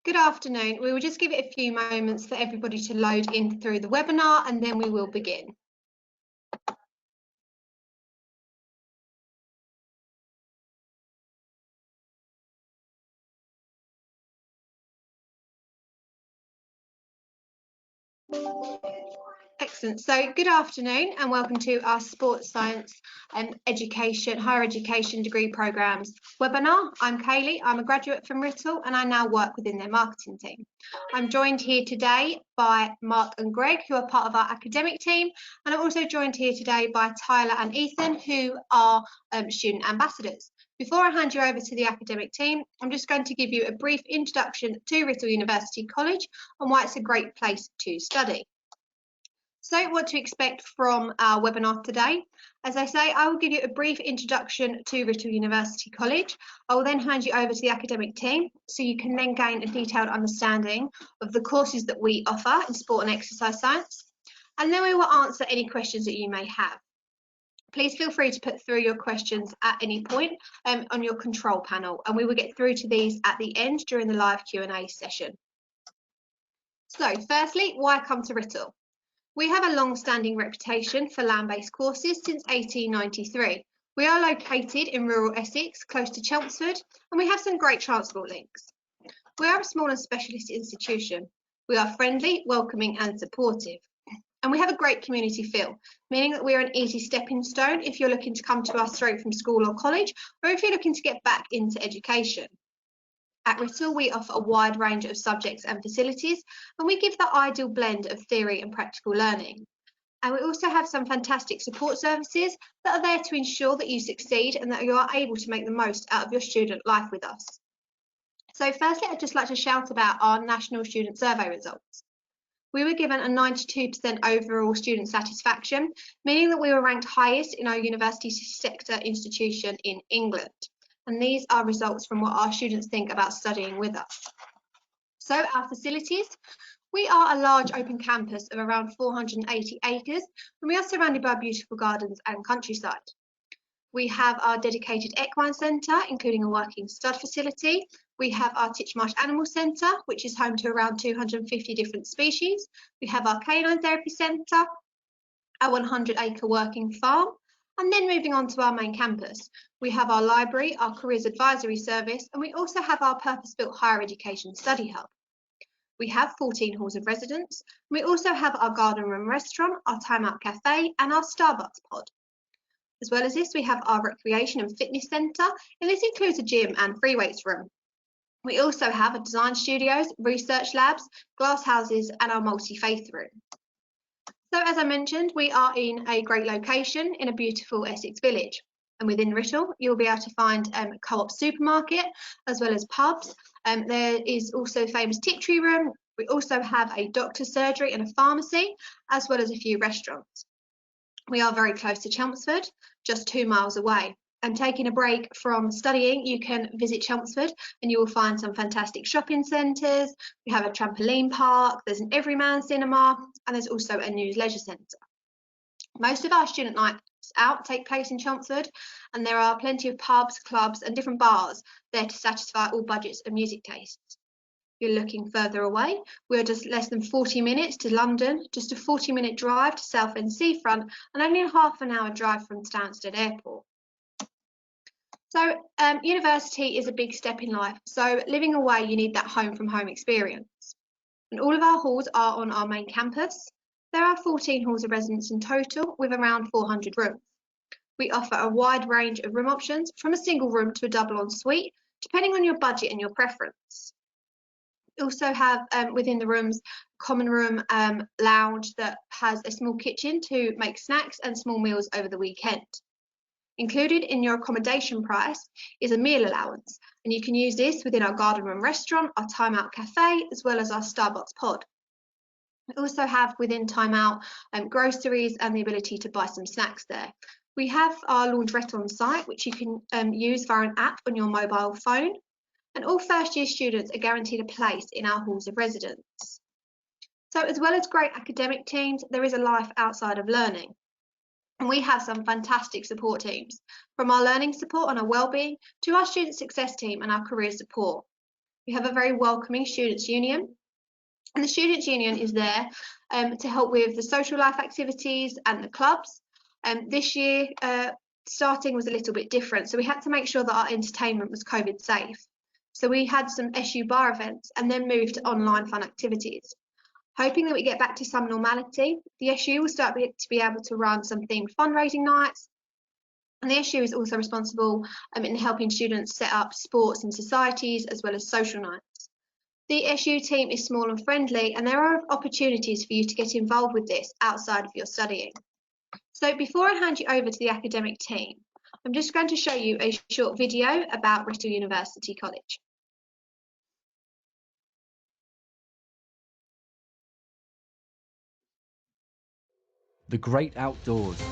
Good afternoon. We will just give it a few moments for everybody to load in through the webinar and then we will begin. Excellent. So good afternoon and welcome to our Sports Science and Higher Education Degree Programmes webinar. I'm Kaylee, I'm a graduate from RITL and I now work within their marketing team. I'm joined here today by Mark and Greg, who are part of our academic team, and I'm also joined here today by Tyler and Ethan, who are student ambassadors. Before I hand you over to the academic team, I'm just going to give you a brief introduction to RITL University College and why it's a great place to study. So what to expect from our webinar today. As I say, I will give you a brief introduction to RITL University College. I will then hand you over to the academic team so you can then gain a detailed understanding of the courses that we offer in sport and exercise science. And then we will answer any questions that you may have. Please feel free to put through your questions at any point on your control panel, and we will get through to these at the end during the live Q&A session. So firstly, why come to RITL? We have a long-standing reputation for land-based courses since 1893. We are located in rural Essex, close to Chelmsford, and we have some great transport links. We are a small and specialist institution. We are friendly, welcoming and supportive. And we have a great community feel, meaning that we are an easy stepping stone if you're looking to come to us straight from school or college, or if you're looking to get back into education. At RITL, we offer a wide range of subjects and facilities, and we give the ideal blend of theory and practical learning. And we also have some fantastic support services that are there to ensure that you succeed and that you are able to make the most out of your student life with us. So firstly, I'd just like to shout about our National Student Survey results. We were given a 92% overall student satisfaction, meaning that we were ranked highest in our university sector institution in England. And these are results from what our students think about studying with us. So our facilities, we are a large open campus of around 480 acres, and we are surrounded by beautiful gardens and countryside. We have our dedicated equine centre, including a working stud facility. We have our Titchmarsh Animal Centre, which is home to around 250 different species. We have our Canine Therapy Centre, our 100-acre working farm. And then moving on to our main campus, we have our library, our careers advisory service, and we also have our purpose-built higher education study hub. We have 14 halls of residence. We also have our garden room restaurant, our Time Out Cafe, and our Starbucks pod. As well as this, we have our recreation and fitness centre, and this includes a gym and free weights room. We also have a design studios, research labs, glass houses, and our multi-faith room. So as I mentioned, we are in a great location in a beautiful Essex village. And within RITL, you'll be able to find a Co-op supermarket, as well as pubs. There is also a famous Tiptree room. We also have a doctor's surgery and a pharmacy, as well as a few restaurants. We are very close to Chelmsford, just 2 miles away. And taking a break from studying, you can visit Chelmsford and you will find some fantastic shopping centres. We have a trampoline park, there's an Everyman cinema, and there's also a news leisure centre. Most of our student nights out take place in Chelmsford, and there are plenty of pubs, clubs and different bars there to satisfy all budgets and music tastes. If you're looking further away, we're just less than 40 minutes to London, just a 40-minute drive to Southend Seafront, and only a half an hour drive from Stansted Airport. So university is a big step in life. So living away, you need that home from home experience. And all of our halls are on our main campus. There are 14 halls of residence in total with around 400 rooms. We offer a wide range of room options from a single room to a double ensuite, depending on your budget and your preference. We also have within the rooms, common room lounge that has a small kitchen to make snacks and small meals over the weekend. Included in your accommodation price is a meal allowance, and you can use this within our garden room restaurant, our Time Out Cafe, as well as our Starbucks pod. We also have within Time Out groceries and the ability to buy some snacks there. We have our laundrette on site, which you can use via an app on your mobile phone, and all first year students are guaranteed a place in our halls of residence. So as well as great academic teams, there is a life outside of learning. And we have some fantastic support teams, from our learning support and our wellbeing to our student success team and our career support. we have a very welcoming Students' Union. And the Students' Union is there to help with the social life activities and the clubs. This year, starting was a little bit different. So we had to make sure that our entertainment was COVID safe. So we had some SU bar events and then moved to online fun activities. Hoping that we get back to some normality, the SU will start to be able to run some themed fundraising nights. And the SU is also responsible in helping students set up sports and societies as well as social nights. The SU team is small and friendly, and there are opportunities for you to get involved with this outside of your studying. So before I hand you over to the academic team, I'm just going to show you a short video about Writtle University College. The great outdoors,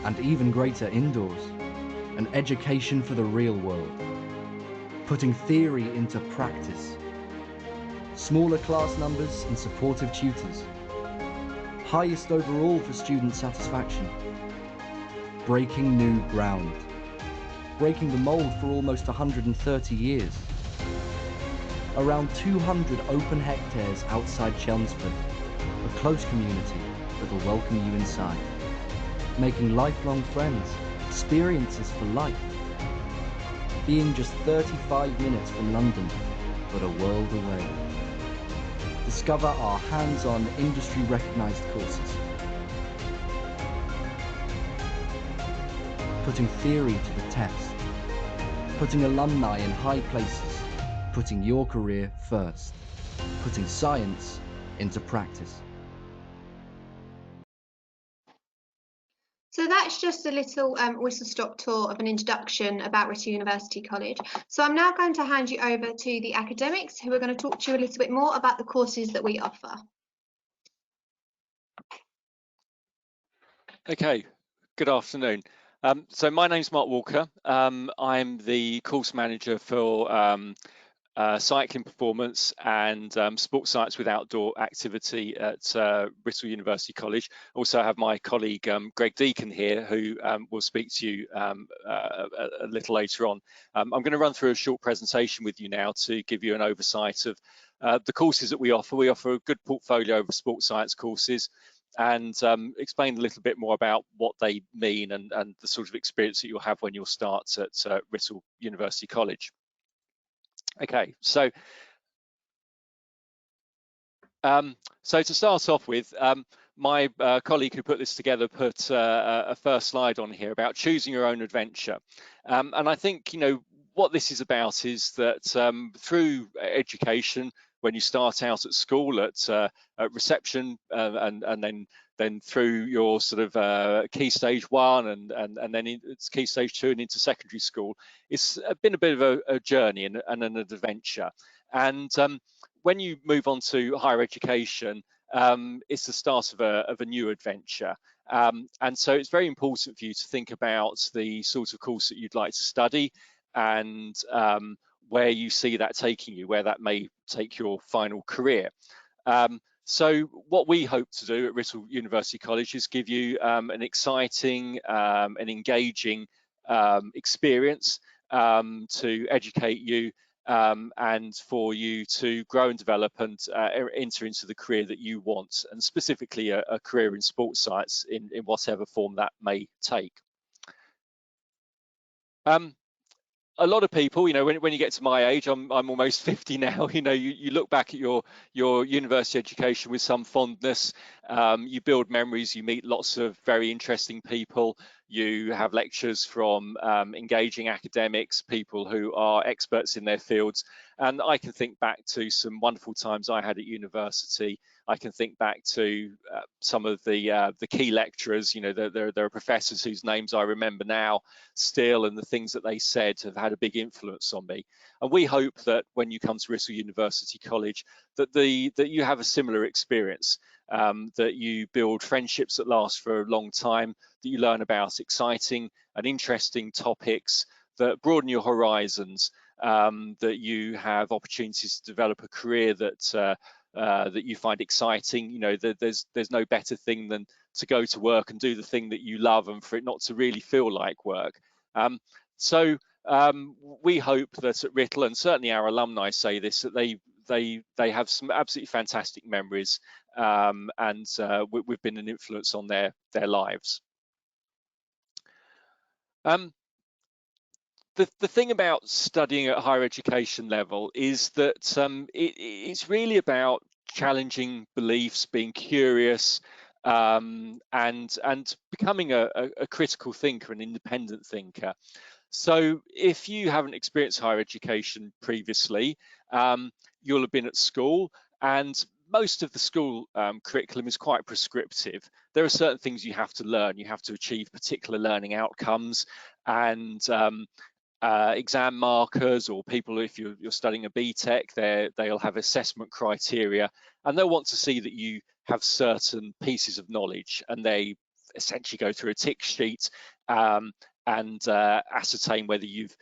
and even greater indoors, an education for the real world, putting theory into practice, smaller class numbers and supportive tutors, highest overall for student satisfaction, breaking new ground, breaking the mould for almost 130 years, around 200 open hectares outside Chelmsford, a close community that will welcome you inside, making lifelong friends, experiences for life, being just 35 minutes from London, but a world away. Discover our hands-on, industry-recognised courses, putting theory to the test, putting alumni in high places, putting your career first, putting science into practice. So that's just a little whistle-stop tour of an introduction about Writtle University College. So I'm now going to hand you over to the academics, who are going to talk to you a little bit more about the courses that we offer. Okay, good afternoon. So my name's Mark Walker. I'm the course manager for cycling performance and sports science with outdoor activity at Writtle University College. Also, I have my colleague Greg Deacon here, who will speak to you a little later on. I'm going to run through a short presentation with you now to give you an oversight of the courses that we offer. We offer a good portfolio of sports science courses, and explain a little bit more about what they mean and the sort of experience that you'll have when you'll start at Writtle University College. Okay, so to start off with, my colleague who put this together put a first slide on here about choosing your own adventure, and I think, you know, what this is about is that through education, when you start out at school at reception, and then through your sort of key stage 1 and then it's key stage 2 and into secondary school, it's been a bit of a journey and an adventure. And when you move on to higher education, it's the start of a new adventure. And so it's very important for you to think about the sort of course that you'd like to study, and where you see that taking you, where that may take your final career. So what we hope to do at Writtle University College is give you an exciting and engaging experience to educate you and for you to grow and develop and enter into the career that you want, and specifically a career in sports science in whatever form that may take. A lot of people, you know, when you get to my age, I'm almost 50 now, you know, you look back at your university education with some fondness. You build memories, you meet lots of very interesting people, you have lectures from engaging academics, people who are experts in their fields, and I can think back to some wonderful times I had at university. I can think back to some of the key lecturers. You know, there are professors whose names I remember now still, and the things that they said have had a big influence on me. And we hope that when you come to Writtle University College, that you have a similar experience, that you build friendships that last for a long time, that you learn about exciting and interesting topics that broaden your horizons, that you have opportunities to develop a career that you find exciting. You know, there's no better thing than to go to work and do the thing that you love, and for it not to really feel like work. So we hope that at Writtle, and certainly our alumni say this, that they have some absolutely fantastic memories, and we've been an influence on their lives. The thing about studying at higher education level is that it's really about challenging beliefs, being curious, and becoming a critical thinker, an independent thinker. So if you haven't experienced higher education previously, you'll have been at school, and most of the school curriculum is quite prescriptive. There are certain things you have to learn. You have to achieve particular learning outcomes, and exam markers, or people, if you're studying a BTEC, they'll have assessment criteria, and they'll want to see that you have certain pieces of knowledge, and they essentially go through a tick sheet and ascertain whether you've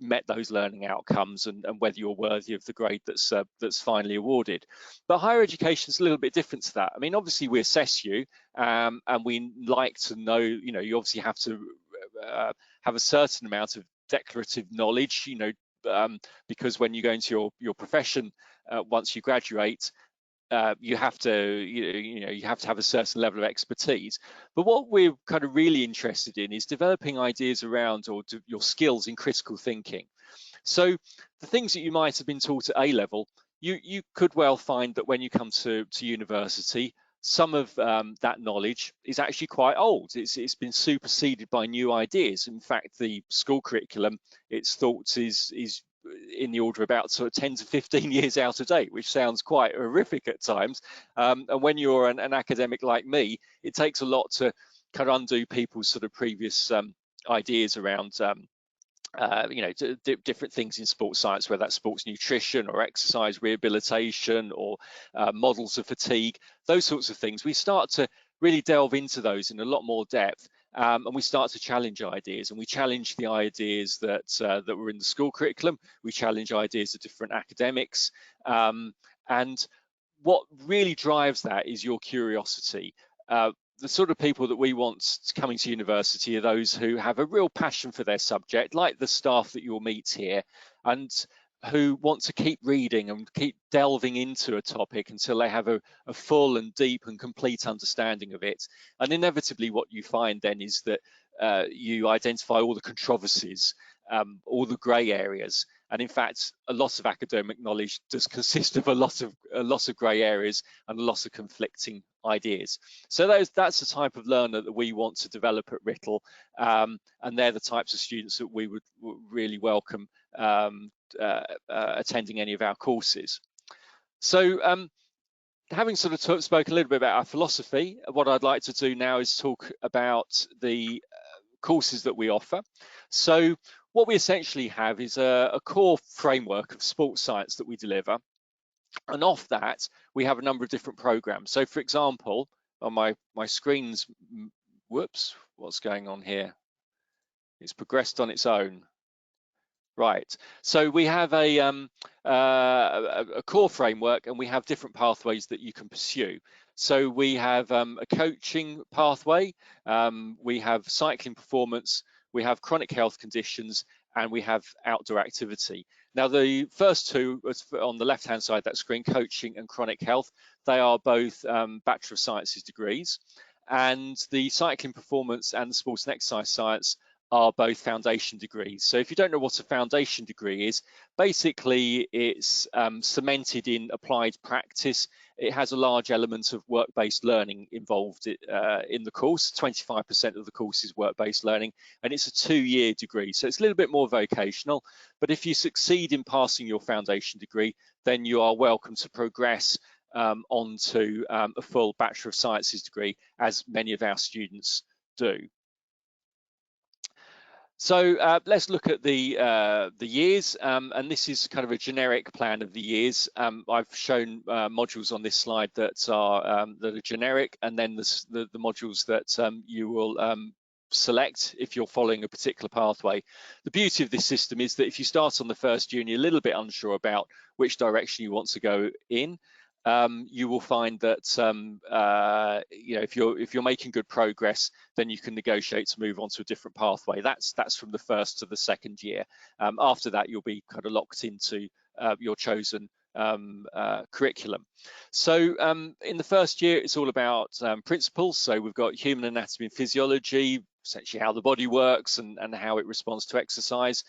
met those learning outcomes and whether you're worthy of the grade that's finally awarded. But higher education is a little bit different to that. I mean, obviously we assess you, and we like to know, you obviously have to have a certain amount of declarative knowledge, because when you go into your profession, once you graduate, you have to have a certain level of expertise. But what we're kind of really interested in is developing ideas around, or your skills in critical thinking. So the things that you might have been taught at A level, you could well find that when you come to university, some of that knowledge is actually quite old. It's been superseded by new ideas. In fact, the school curriculum, it's thought is in the order of about sort of 10 to 15 years out of date, which sounds quite horrific at times. And when you're an academic like me, it takes a lot to kind of undo people's sort of previous ideas around different things in sports science, whether that's sports nutrition or exercise rehabilitation or models of fatigue, those sorts of things. We start to really delve into those in a lot more depth, and we start to challenge ideas, and we challenge the ideas that were in the school curriculum. We challenge ideas of different academics, and what really drives that is your curiosity. The sort of people that we want coming to university are those who have a real passion for their subject, like the staff that you'll meet here, and who want to keep reading and keep delving into a topic until they have a full and deep and complete understanding of it. And inevitably what you find then is that you identify all the controversies, all the grey areas. And in fact, a lot of academic knowledge does consist of a lot of grey areas and a lot of conflicting ideas. So that's the type of learner that we want to develop at Writtle, and they're the types of students that we would really welcome attending any of our courses. So having sort of spoken a little bit about our philosophy, what I'd like to do now is talk about the courses that we offer. So what we essentially have is a core framework of sports science that we deliver. And off that, we have a number of different programs. So for example, on my screen's, whoops, what's going on here? It's progressed on its own. Right, so we have a core framework, and we have different pathways that you can pursue. So we have a coaching pathway, we have cycling performance, we have chronic health conditions, and we have outdoor activity. Now the first two on the left hand side of that screen, coaching and chronic health, they are both Bachelor of Sciences degrees, and the cycling performance and the sports and exercise science are both foundation degrees. So if you don't know what a foundation degree is, basically it's cemented in applied practice. It has a large element of work-based learning involved in the course. 25% of the course is work-based learning, and it's a 2-year degree. So it's a little bit more vocational, but if you succeed in passing your foundation degree, then you are welcome to progress onto a full Bachelor of Sciences degree, as many of our students do. So let's look at the years, and this is kind of a generic plan of the years. I've shown modules on this slide that are generic, and then the modules that you will select if you're following a particular pathway. The beauty of this system is that if you start on the first year and you're a little bit unsure about which direction you want to go in, you will find that you know, if you're making good progress, then you can negotiate to move on to a different pathway. That's from the first to the second year. After that, you'll be kind of locked into your chosen curriculum. So in the first year, it's all about principles. So we've got human anatomy and physiology, essentially how the body works and how it responds to exercise.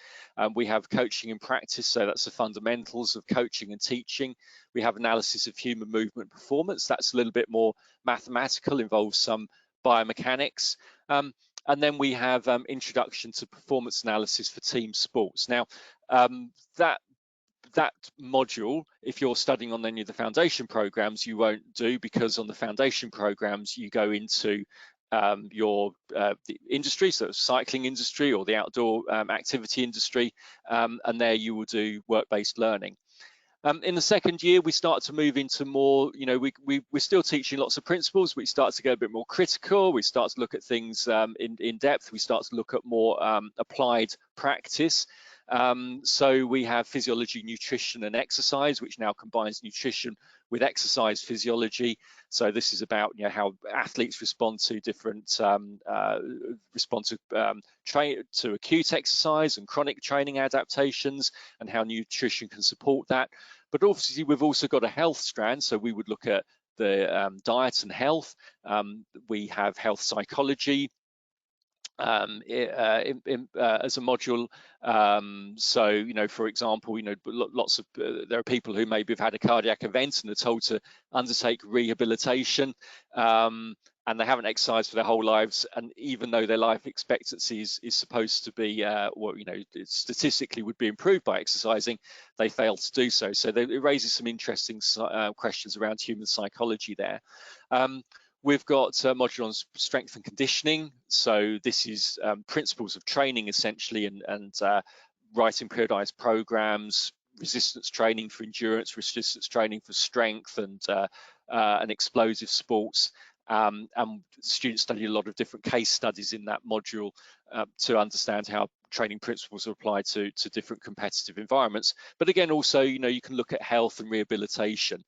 We have coaching and practice, so that's the fundamentals of coaching and teaching. We have analysis of human movement performance. That's a little bit more mathematical, involves some biomechanics. And then we have introduction to performance analysis for team sports. Now, that module, if you're studying on any of the foundation programs, you won't do, because on the foundation programs you go into the industry, so cycling industry or the outdoor activity industry, and there you will do work-based learning. In the second year, we start to move into more, you know, we're still teaching lots of principles. We start to get a bit more critical. We start to look at things in depth. We start to look at more applied practice. So we have physiology, nutrition, and exercise, which now combines nutrition with exercise physiology. So this is about, you know, how athletes respond to different to acute exercise and chronic training adaptations, and how nutrition can support that. But obviously, we've also got a health strand, so we would look at the diet and health. We have health psychology as a module. So, you know, for example, you know, lots of there are people who maybe have had a cardiac event and are told to undertake rehabilitation, and they haven't exercised for their whole lives, and even though their life expectancy is supposed to be well, you know, statistically would be improved by exercising, they fail to do so. So it raises some interesting questions around human psychology there. We've got a module on strength and conditioning. So this is principles of training, essentially, and writing periodized programs, resistance training for endurance, resistance training for strength, and explosive sports. And students study a lot of different case studies in that module to understand how training principles are applied to different competitive environments. But again, also, you know, you can look at health and rehabilitation.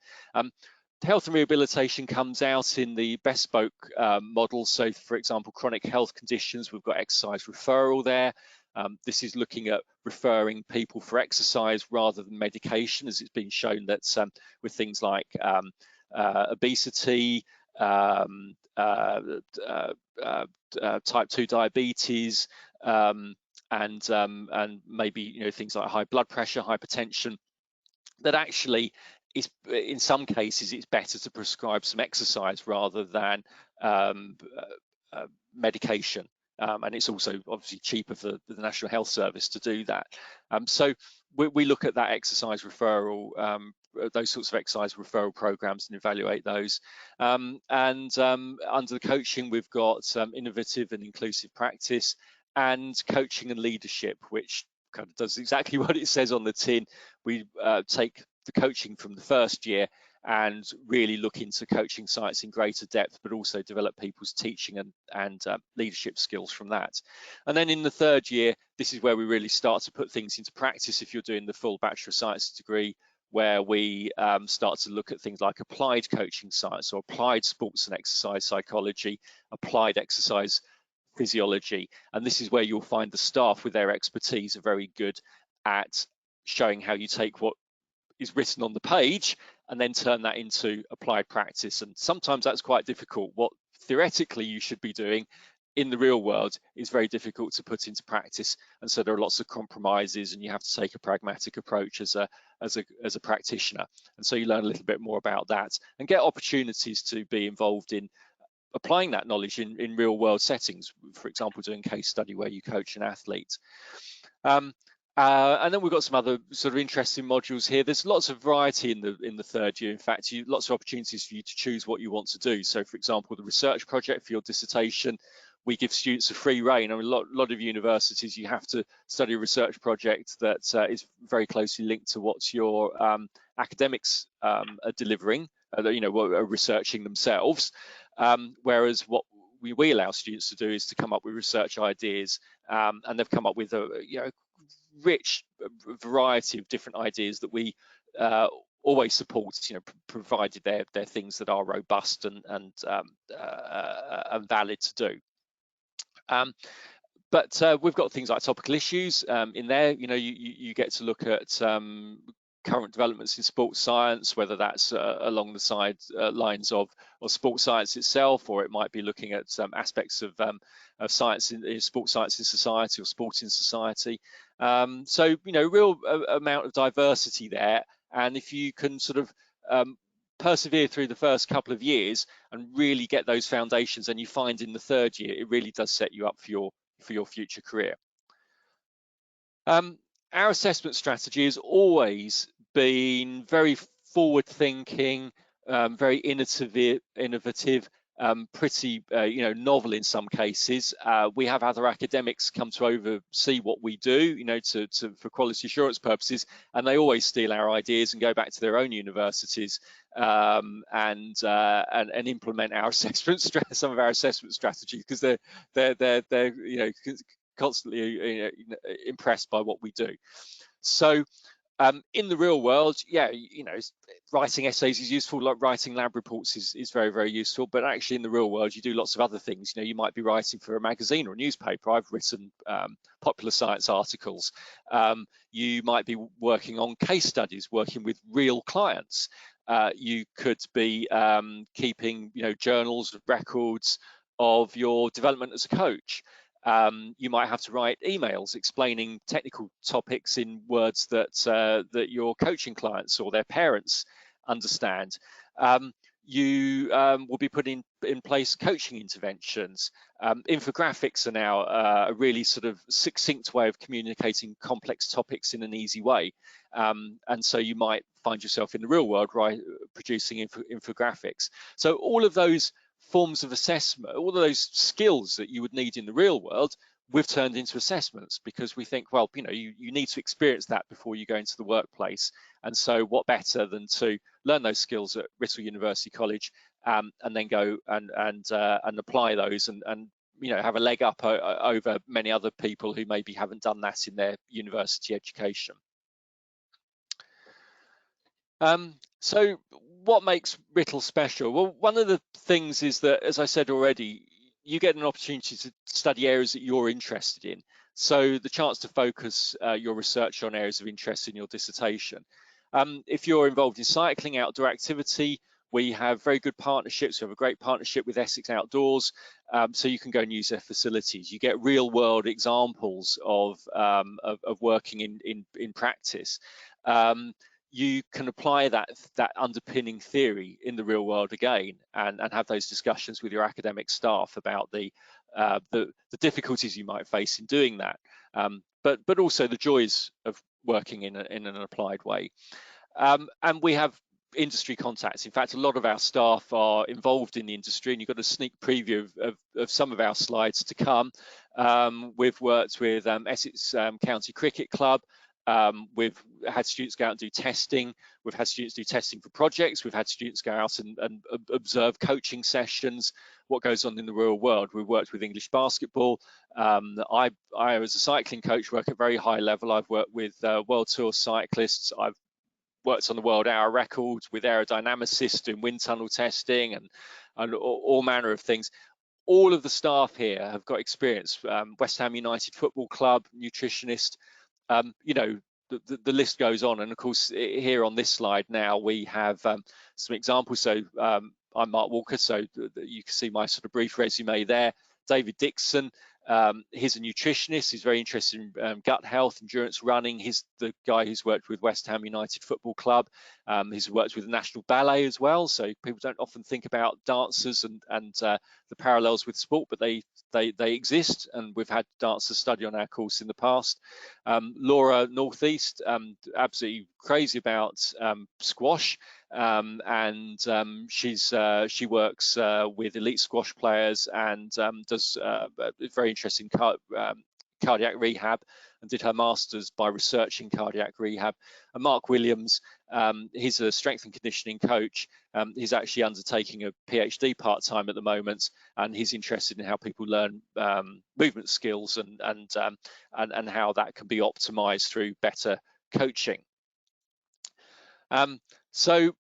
Health and rehabilitation comes out in the bespoke model. So, for example, chronic health conditions, we've got exercise referral there. This is looking at referring people for exercise rather than medication, as it's been shown that with things like obesity, type 2 diabetes, and maybe, you know, things like high blood pressure, hypertension, that actually is, in some cases, it's better to prescribe some exercise rather than medication. And it's also obviously cheaper for the National Health Service to do that. So we look at that exercise referral, those sorts of exercise referral programs, and evaluate those. And under the coaching, we've got innovative and inclusive practice, and coaching and leadership, which kind of does exactly what it says on the tin. We take the coaching from the first year and really look into coaching science in greater depth, but also develop people's teaching and leadership skills from that. And then in the third year, this is where we really start to put things into practice if you're doing the full Bachelor of Science degree, where we start to look at things like applied coaching science, or applied sports and exercise psychology, applied exercise physiology. And this is where you'll find the staff with their expertise are very good at showing how you take what is written on the page and then turn that into applied practice. And sometimes that's quite difficult. What theoretically you should be doing in the real world is very difficult to put into practice, and so there are lots of compromises, and you have to take a pragmatic approach as a practitioner. And so you learn a little bit more about that and get opportunities to be involved in applying that knowledge in real world settings, for example, doing case study where you coach an athlete. And then we've got some other sort of interesting modules here. There's lots of variety in the third year. In fact, lots of opportunities for you to choose what you want to do. So, for example, the research project for your dissertation, we give students a free rein. I mean, a lot of universities, you have to study a research project that is very closely linked to what your academics are delivering, you know, are researching themselves. Whereas what we allow students to do is to come up with research ideas, and they've come up with a rich variety of different ideas that we always supports, provided they're things that are robust and valid to do. But we've got things like topical issues in there. You get to look at current developments in sports science, whether that's along the lines of sports science itself, or it might be looking at aspects of science in sports science in society or sport in society. So real amount of diversity there, and if you can sort of persevere through the first couple of years and really get those foundations, and you find in the third year it really does set you up for your future career. Our assessment strategy has always been very forward-thinking, very innovative, pretty novel in some cases. We have other academics come to oversee what we do, for quality assurance purposes, and they always steal our ideas and go back to their own universities and implement our some of our assessment strategies, because they're constantly impressed by what we do. So in the real world, writing essays is useful, like writing lab reports is very, very useful, but actually in the real world you do lots of other things. You might be writing for a magazine or a newspaper. I've written popular science articles. You might be working on case studies, working with real clients. You could be keeping journals, records of your development as a coach. You might have to write emails explaining technical topics in words that your coaching clients or their parents understand. You will be putting in place coaching interventions. Infographics are now a really sort of succinct way of communicating complex topics in an easy way. And so you might find yourself in the real world producing infographics. So all of those forms of assessment, all of those skills that you would need in the real world, we've turned into assessments, because we think, well, you need to experience that before you go into the workplace. And so what better than to learn those skills at Writtle University College and then go and apply those and have a leg up over many other people who maybe haven't done that in their university education. So what makes Writtle special? Well, one of the things is that, as I said already, you get an opportunity to study areas that you're interested in. So the chance to focus your research on areas of interest in your dissertation. If you're involved in cycling, outdoor activity, we have very good partnerships. We have a great partnership with Essex Outdoors, so you can go and use their facilities. You get real world examples of working in practice. You can apply that underpinning theory in the real world again, and have those discussions with your academic staff about the difficulties you might face in doing that, but also the joys of working in an applied way. And we have industry contacts. In fact, a lot of our staff are involved in the industry, and you've got a sneak preview of some of our slides to come. We've worked with Essex County Cricket Club. We've had students go out and do testing. We've had students do testing for projects. We've had students go out and observe coaching sessions, what goes on in the real world. We've worked with English basketball. I, as a cycling coach, work at very high level. I've worked with World Tour cyclists. I've worked on the World Hour records with aerodynamicists doing wind tunnel testing and all manner of things. All of the staff here have got experience. West Ham United Football Club, nutritionist, the list goes on. And of course, here on this slide now, we have some examples. So I'm Mark Walker, so you can see my sort of brief resume there. David Dixon, he's a nutritionist. He's very interested in gut health, endurance running. He's the guy who's worked with West Ham United Football Club. He's worked with the National Ballet as well. So people don't often think about dancers and the parallels with sport, but they exist, and we've had dancers study on our course in the past. Laura Northeast, absolutely crazy about squash, and she works with elite squash players and does very interesting cardiac rehab, and did her master's by researching cardiac rehab. And Mark Williams, he's a strength and conditioning coach. He's actually undertaking a PhD part-time at the moment, and he's interested in how people learn movement skills and how that can be optimized through better coaching. So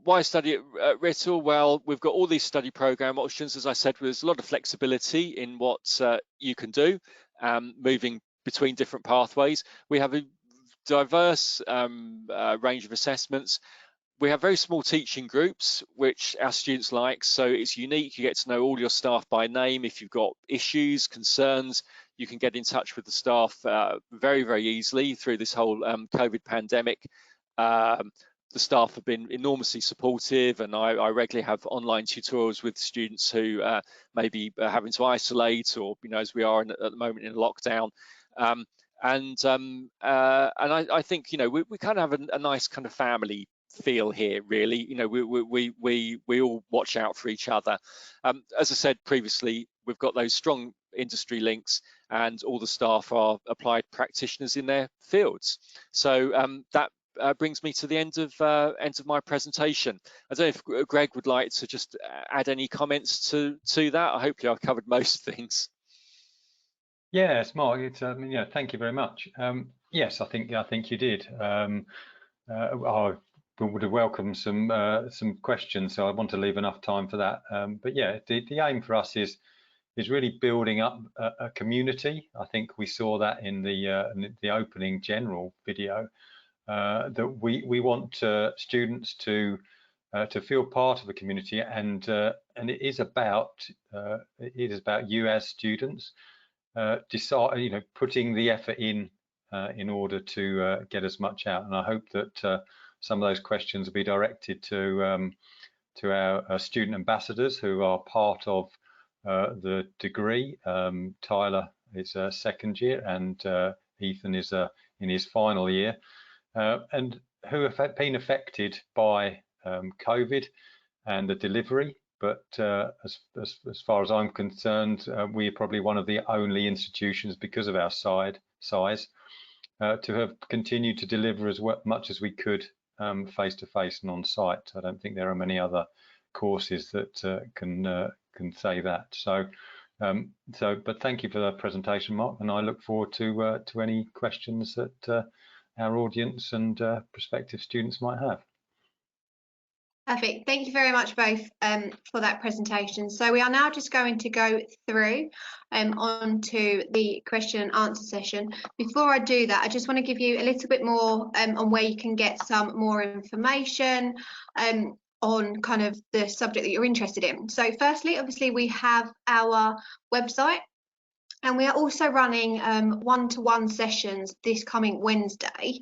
why study at Writtle? Well, we've got all these study program options. As I said, there's a lot of flexibility in what you can do, moving between different pathways. We have a diverse range of assessments. We have very small teaching groups, which our students like, so it's unique. You get to know all your staff by name. If you've got issues, concerns, you can get in touch with the staff very, very easily through this whole COVID pandemic. The staff have been enormously supportive, and I regularly have online tutorials with students who may be having to isolate, or as we are at the moment in lockdown. And I think we kind of have a nice kind of family feel here, really. We all watch out for each other. As I said previously, we've got those strong industry links, and all the staff are applied practitioners in their fields. So that brings me to the end of my presentation. I don't know if Greg would like to just add any comments to that. Hopefully I've covered most things. Yes, Mark, it's thank you very much. Yes, I think you did. I would have welcomed some questions, so I want to leave enough time for that. But yeah, the aim for us is really building up a community. I think we saw that in the opening general video, that we want students to feel part of a community, and it is about you as students putting the effort in order to get as much out. And I hope that some of those questions will be directed to our student ambassadors who are part of the degree. Tyler is second year, and Ethan is in his final year, and who have been affected by COVID and the delivery. But as far as I'm concerned, we're probably one of the only institutions, because of our size, to have continued to deliver as much as we could face to face and on site. I don't think there are many other courses that can say that. So, but thank you for the presentation, Mark, and I look forward to any questions that our audience and prospective students might have. Perfect. Thank you very much both for that presentation. So we are now just going to go through onto the question and answer session. Before I do that, I just want to give you a little bit more on where you can get some more information on kind of the subject that you're interested in. So firstly, obviously, we have our website, and we are also running one-to-one sessions this coming Wednesday,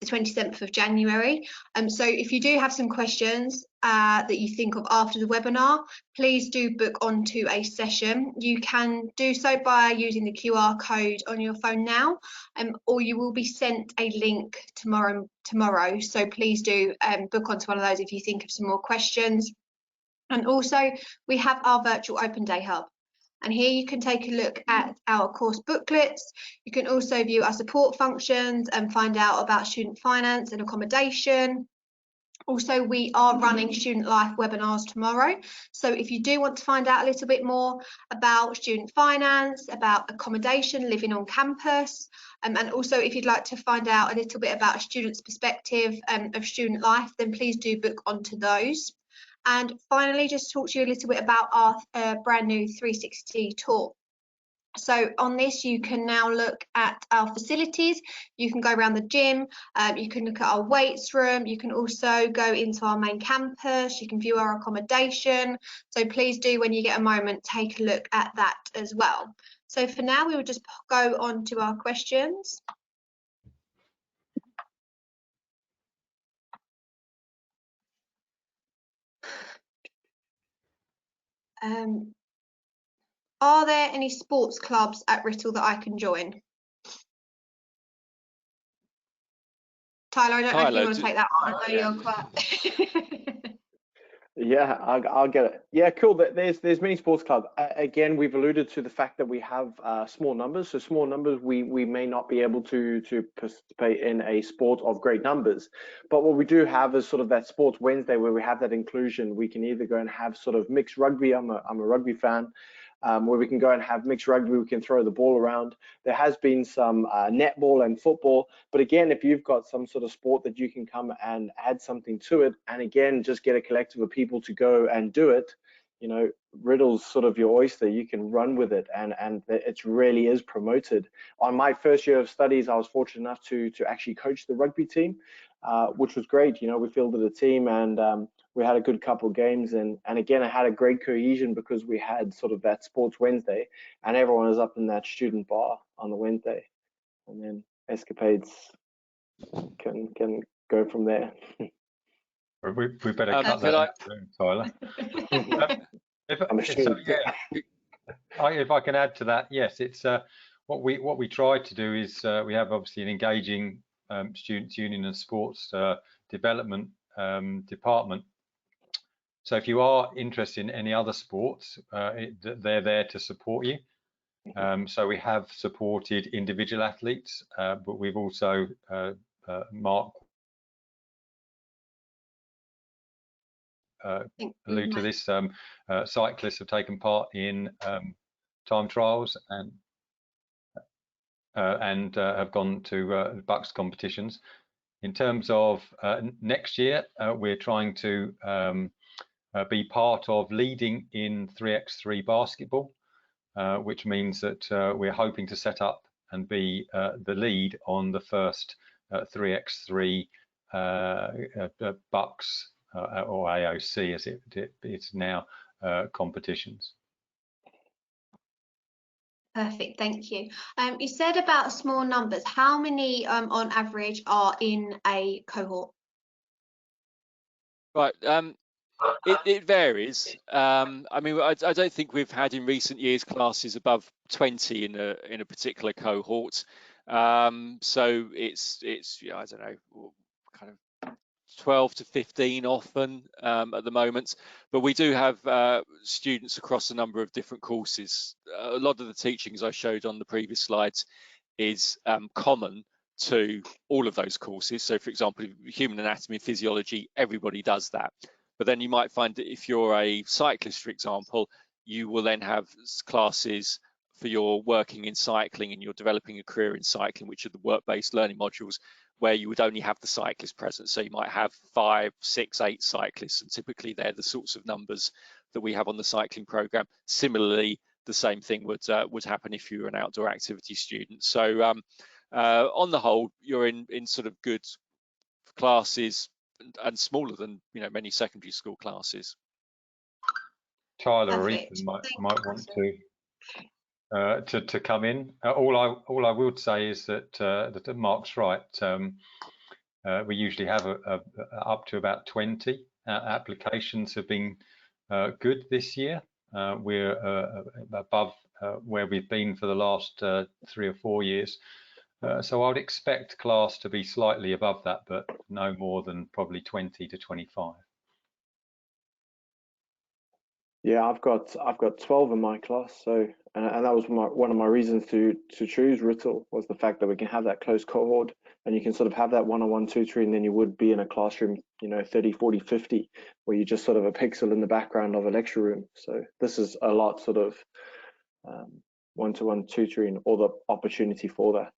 the 27th of January. So if you do have some questions that you think of after the webinar, please do book onto a session. You can do so by using the QR code on your phone now, or you will be sent a link tomorrow. So please do book onto one of those if you think of some more questions. And also we have our virtual open day hub. And here you can take a look at our course booklets. You can also view our support functions and find out about student finance and accommodation. Also, we are running Student Life webinars tomorrow. So if you do want to find out a little bit more about student finance, about accommodation, living on campus, and also if you'd like to find out a little bit about a student's perspective of student life, then please do book onto those. And finally, just talk to you a little bit about our brand new 360 tour. So on this, you can now look at our facilities. You can go around the gym, you can look at our weights room, you can also go into our main campus, you can view our accommodation. So please do, when you get a moment, take a look at that as well. So for now, we will just go on to our questions. Are there any sports clubs at Writtle that I can join? Tyler, I don't know if you want to take that on. I know you're quite... Yeah, I'll get it. Yeah, cool. There's many sports clubs. Again, we've alluded to the fact that we have small numbers. So small numbers, we may not be able to participate in a sport of great numbers. But what we do have is sort of that Sports Wednesday where we have that inclusion. We can either go and have sort of mixed rugby. I'm a rugby fan. where we can go and have mixed rugby. We can throw the ball around. There has been some netball and football, but again, if you've got some sort of sport that you can come and add something to it, and again, just get a collective of people to go and do it, you know, Riddle's sort of your oyster. You can run with it, and it really is promoted. On my first year of studies, I was fortunate enough to actually coach the rugby team, which was great. You know, we fielded a team, and we had a good couple of games, and again, I had a great cohesion because we had sort of that Sports Wednesday, and everyone was up in that student bar on the Wednesday, and then escapades can go from there. We better cut that out soon, Tyler. If I can add to that, yes, it's what we try to do is we have obviously an engaging students' union and sports development department. So if you are interested in any other sports, they're there to support you. So we have supported individual athletes, but we've also Mark allude to this. Cyclists have taken part in time trials and have gone to BUCS competitions. In terms of next year, we're trying to be part of leading in 3x3 basketball, which means that we're hoping to set up and be the lead on the first 3x3 BUCS or AOC as it's now competitions. Perfect, thank you. You said about small numbers. How many on average are in a cohort? Right, it varies. I mean, I don't think we've had in recent years classes above 20 in a particular cohort. So it's yeah, I don't know, kind of 12 to 15 often at the moment, but we do have students across a number of different courses. A lot of the teaching, as I showed on the previous slides, is common to all of those courses. So for example, human anatomy and physiology, everybody does that. But then you might find that if you're a cyclist, for example, you will then have classes for your working in cycling and you're developing a career in cycling, which are the work-based learning modules, where you would only have the cyclist present. So you might have 5, 6, 8 cyclists, and typically they're the sorts of numbers that we have on the cycling program. Similarly, the same thing would happen if you were an outdoor activity student. So on the whole, you're in sort of good classes and smaller than, you know, many secondary school classes. Tyler or Ethan might want to come in. All I would say is that Mark's right. We usually have up to about 20 applications have been good this year. We're above where we've been for the last 3 or 4 years. So I would expect class to be slightly above that, but no more than probably 20 to 25. Yeah, I've got 12 in my class, so and that was one of my reasons to choose Rittel, was the fact that we can have that close cohort and you can sort of have that one-on-one tutoring than you would be in a classroom, you know, 30, 40, 50, where you're just sort of a pixel in the background of a lecture room. So this is a lot sort of one-to-one tutoring, or the opportunity for that.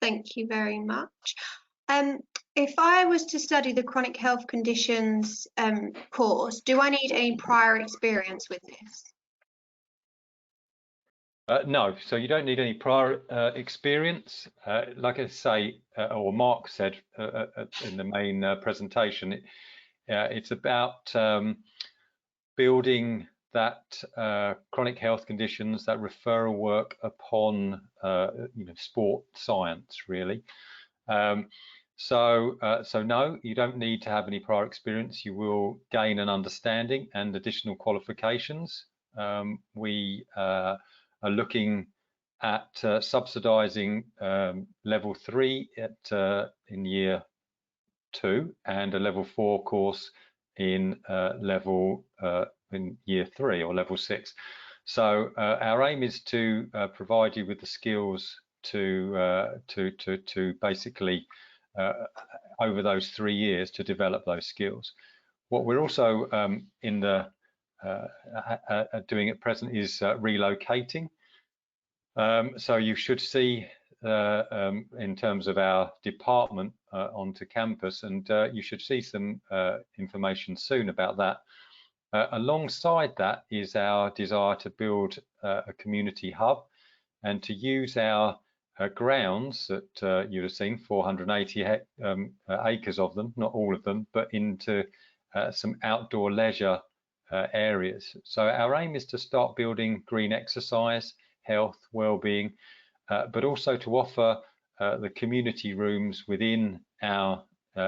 Thank you very much. If I was to study the chronic health conditions course, do I need any prior experience with this? No, so you don't need any prior experience. Like I say, or Mark said in the main presentation, it's about building that chronic health conditions, that referral work upon you know, sport science, really. So no, you don't need to have any prior experience. You will gain an understanding and additional qualifications. We are looking at subsidising level 3 in year 2 and a level 4 course in in year 3 or level 6. So our aim is to provide you with the skills to basically over those 3 years to develop those skills. What we're also in the doing at present is relocating. So you should see in terms of our department onto campus, and you should see some information soon about that. Alongside that is our desire to build a community hub and to use our grounds that you'd have seen, 480 acres of them, not all of them, but into some outdoor leisure areas. So our aim is to start building green exercise, health, well-being, but also to offer the community rooms within our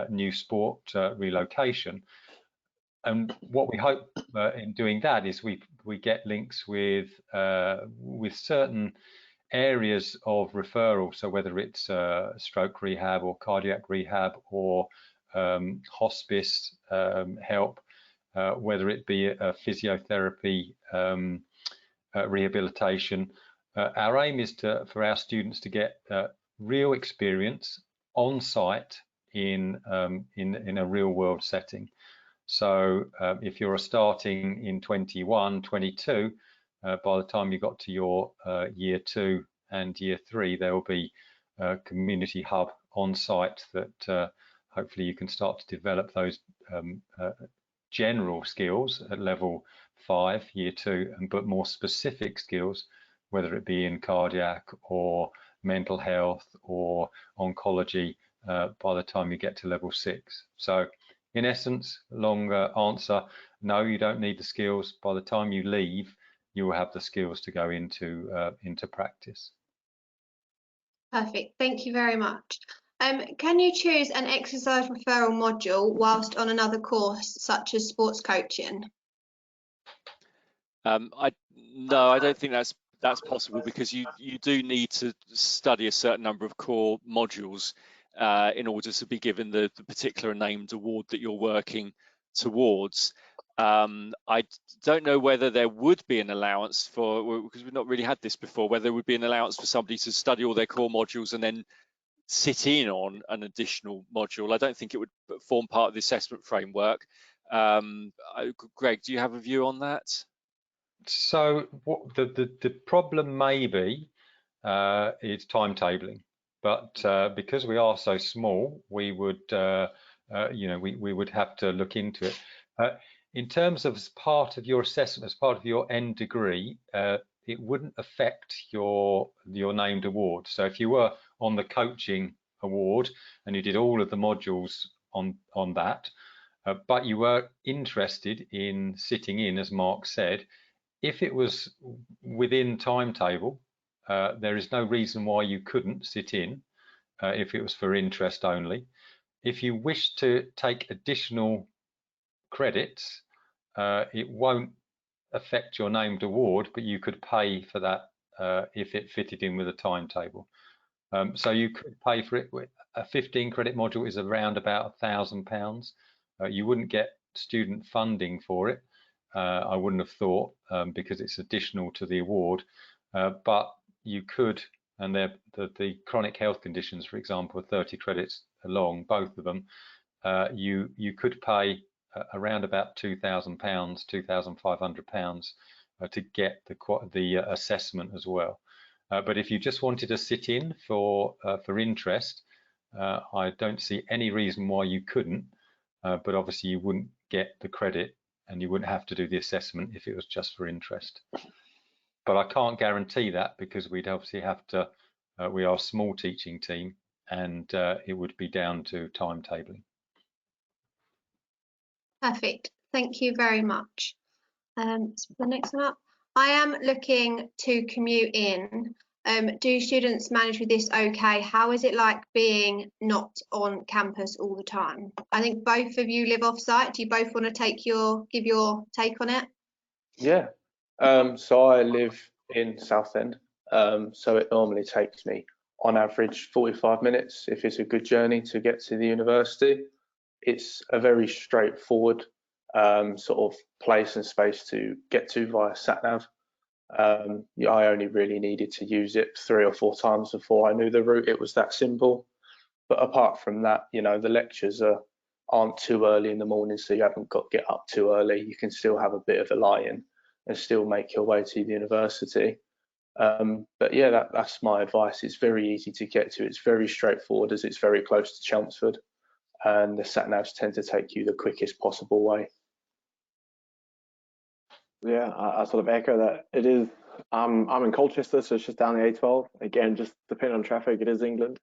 new sport relocation. And what we hope in doing that is we get links with certain areas of referral. So whether it's stroke rehab or cardiac rehab or hospice help, whether it be a physiotherapy rehabilitation. Our aim is for our students to get real experience on site in a real world setting. So if you're starting in 21, 22, by the time you got to your year 2 and year 3, there will be a community hub on site that hopefully you can start to develop those general skills at level 5, year 2, but more specific skills, whether it be in cardiac or mental health or oncology, by the time you get to level 6. So in essence, long answer, no, you don't need the skills. By the time you leave, you will have the skills to go into practice. Perfect, thank you very much. Can you choose an exercise referral module whilst on another course, such as sports coaching? No, I don't think that's possible, because you do need to study a certain number of core modules in order to be given the particular named award that you're working towards. I don't know whether there would be an allowance for, because we've not really had this before, whether there would be an allowance for somebody to study all their core modules and then sit in on an additional module. I don't think it would form part of the assessment framework. Greg, do you have a view on that? So what the problem may be is timetabling, but because we are so small, we would we would have to look into it. In terms of as part of your assessment, as part of your end degree, it wouldn't affect your named award. So if you were on the coaching award and you did all of the modules on that, but you were interested in sitting in, as Mark said, if it was within timetable, there is no reason why you couldn't sit in if it was for interest only. If you wish to take additional credits, it won't affect your named award, but you could pay for that if it fitted in with a timetable. So you could pay for it. A 15 credit module is around about £1,000. You wouldn't get student funding for it. I wouldn't have thought, because it's additional to the award, but you could, and the chronic health conditions, for example, 30 credits along, both of them, you could pay around about £2,000, £2,500 to get the assessment as well. But if you just wanted to sit in for interest, I don't see any reason why you couldn't, but obviously you wouldn't get the credit and you wouldn't have to do the assessment if it was just for interest. But I can't guarantee that, because we'd obviously have to, we are a small teaching team, and it would be down to timetabling. Perfect, thank you very much. So the next one up, I am looking to commute in. Do students manage with this okay? How is it like being not on campus all the time? I think both of you live off site. Do you both want to give your take on it? Yeah, so I live in Southend, so it normally takes me on average 45 minutes if it's a good journey to get to the university. It's a very straightforward sort of place and space to get to via SatNav. I only really needed to use it 3 or 4 times before I knew the route. It was that simple. But apart from that, you know, the lectures are aren't too early in the morning, so you haven't got to get up too early. You can still have a bit of a lie-in and still make your way to the university. But yeah, that's my advice. It's very easy to get to. It's very straightforward as it's very close to Chelmsford, and the sat navs tend to take you the quickest possible way. Yeah, I sort of echo that. It is. I'm in Colchester, so it's just down the A12. Again, just depending on traffic, it is England,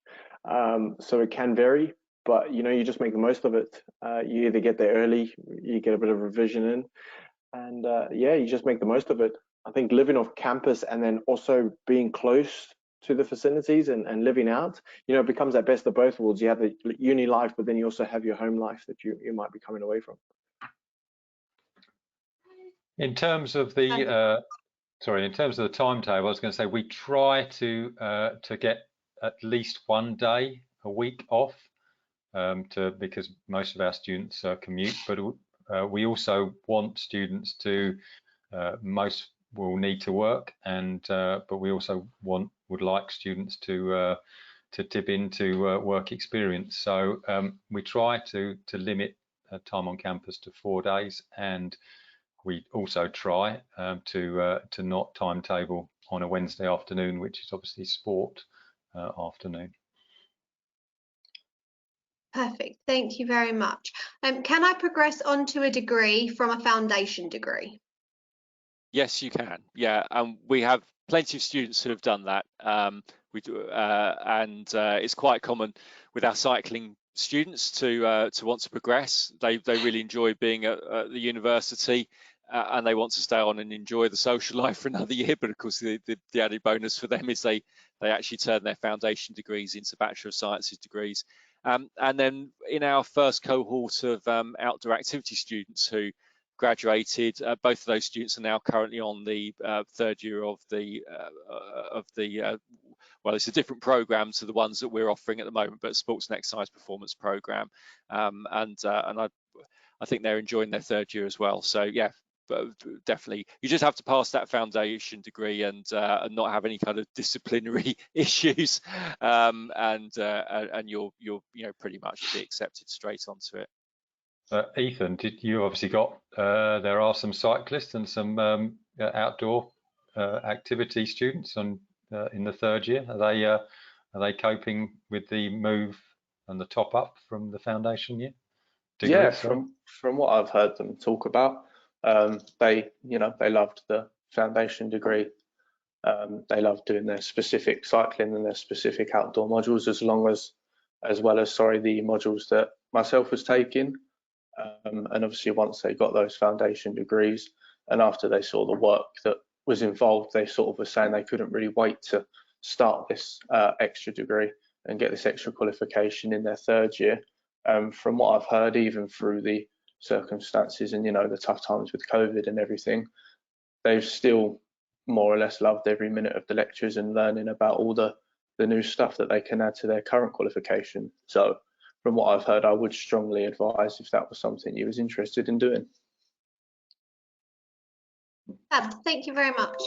so it can vary. But you just make the most of it. You either get there early, you get a bit of revision in, and yeah, you just make the most of it. I think living off campus and then also being close to the facilities and living out, it becomes that best of both worlds. You have the uni life, but then you also have your home life that you might be coming away from. In terms of the in terms of the timetable, I was going to say we try to get at least one day a week off, because most of our students commute, but we also want students to most will need to work, and but we also would like students to dip into work experience. So we try to limit time on campus to 4 days, and we also try to not timetable on a Wednesday afternoon, which is obviously sport afternoon. Perfect, thank you very much. Can I progress onto a degree from a foundation degree? Yes, you can. Yeah, and we have plenty of students who have done that. We do, and it's quite common with our cycling students to want to progress. They really enjoy being at the university, and they want to stay on and enjoy the social life for another year. But of course, the added bonus for them is they actually turn their foundation degrees into Bachelor of Sciences degrees. And then in our first cohort of outdoor activity students who graduated, both of those students are now currently on the third year of the well, it's a different program to the ones that we're offering at the moment, but sports and exercise performance program, and I think they're enjoying their third year as well. So yeah, but definitely you just have to pass that foundation degree and not have any kind of disciplinary issues, and you'll pretty much be accepted straight onto it. Ethan, you obviously got there are some cyclists and some outdoor activity students in the third year. Are they coping with the move and the top up from the foundation year? Yeah, from what I've heard them talk about, they loved the foundation degree. They loved doing their specific cycling and their specific outdoor modules, as well as the modules that myself was taking. And obviously once they got those foundation degrees and after they saw the work that was involved, they sort of were saying they couldn't really wait to start this extra degree and get this extra qualification in their third year. From what I've heard, even through the circumstances and the tough times with COVID and everything, they've still more or less loved every minute of the lectures and learning about all the new stuff that they can add to their current qualification. So from what I've heard, I would strongly advise if that was something you was interested in doing. Thank you very much.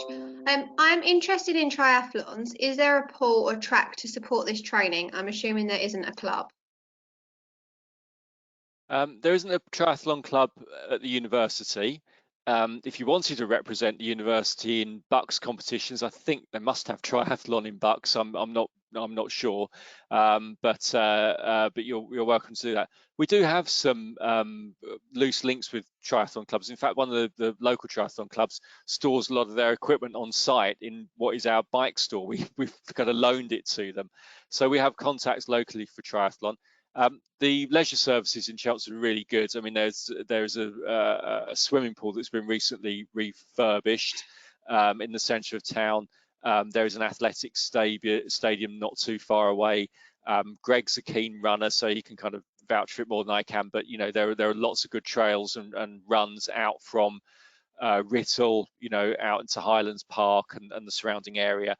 I'm interested in triathlons. Is there a pool or track to support this training? I'm assuming there isn't a club. There isn't a triathlon club at the university. If you wanted to represent the university in BUCS competitions, I think they must have triathlon in BUCS. I'm not sure, but you're welcome to do that. We do have some loose links with triathlon clubs. In fact, one of the local triathlon clubs stores a lot of their equipment on site in what is our bike store. We've kind of loaned it to them, so we have contacts locally for triathlon. The leisure services in Chelmsford are really good. I mean, there's a swimming pool that's been recently refurbished in the centre of town. There is an athletics stadium not too far away. Greg's a keen runner, so he can kind of vouch for it more than I can. But there are lots of good trails and runs out from Writtle, out into Highlands Park and the surrounding area.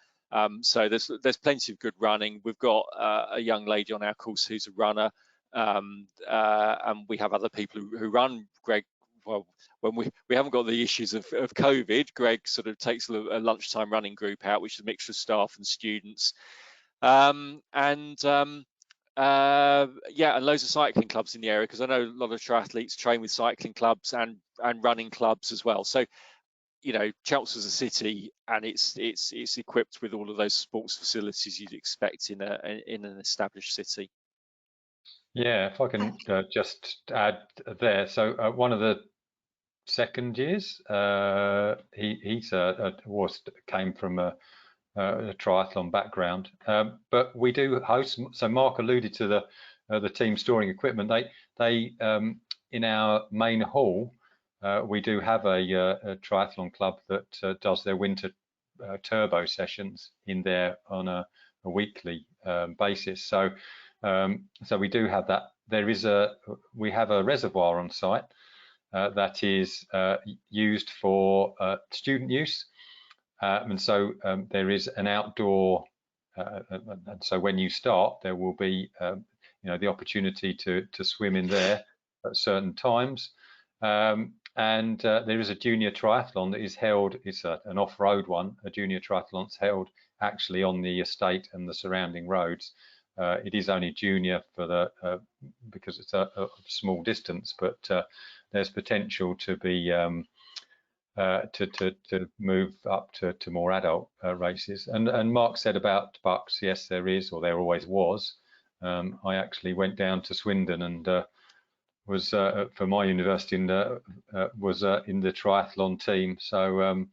So there's plenty of good running. We've got a young lady on our course who's a runner, and we have other people who run. Greg, well, when we haven't got the issues of COVID, Greg sort of takes a lunchtime running group out, which is a mixture of staff and students. Yeah, and loads of cycling clubs in the area, because I know a lot of triathletes train with cycling clubs and running clubs as well. So, you know, Chelmsford's a city, and it's equipped with all of those sports facilities you'd expect in an established city. Yeah, if I can just add there. So one of the second years, came from a triathlon background, but we do host. So Mark alluded to the team storing equipment. They in our main hall, we do have a triathlon club that does their winter turbo sessions in there on a weekly basis. So we do have that. We have a reservoir on site that is used for student use. And so there is an outdoor, and so when you start, there will be, the opportunity to swim in there at certain times. And there is a junior triathlon that is held. It's an off-road one. A junior triathlon is held actually on the estate and the surrounding roads. It is only junior for because it's a small distance, but there's potential to be to move up to more adult races. And Mark said about BUCS, yes, there is, or there always was. I actually went down to Swindon and was for my university was in the triathlon team. So